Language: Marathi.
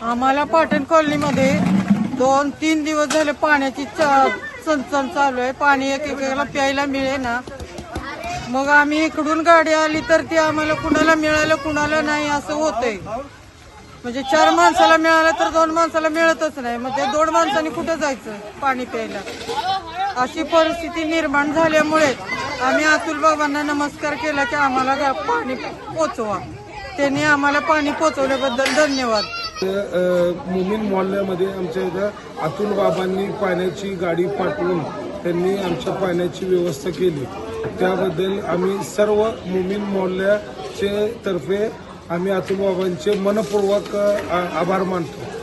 आम्हाला पाटण कॉलनीमध्ये 2-3 दिवस झाले पाण्याची चणचण चालू आहे। पाणी एकेकाला प्यायला मिळे ना। मग आम्ही इकडून गाडी आली तर ती आम्हाला कुणाला मिळालं कुणाला नाही असं होतंय। म्हणजे 4 माणसाला मिळालं तर 2 माणसाला मिळतच नाही। मग ते 2 माणसांनी कुठं जायचं पाणी प्यायला? अशी परिस्थिती निर्माण झाल्यामुळे आम्ही अतुल बाबांना नमस्कार केला की आम्हाला पाणी पोचवा। त्यांनी आम्हाला पाणी पोचवल्याबद्दल धन्यवाद। मोमीन मोहल्ल्यामध्ये आमच्या इथं अतुल बाबांनी पाण्याची गाडी पाठवून त्यांनी आमच्या पाण्याची व्यवस्था केली। त्याबद्दल आम्ही सर्व मोमीन मोहल्ल्याचे तर्फे आम्ही अतुल बाबांचे मनपूर्वक आभार मानतो।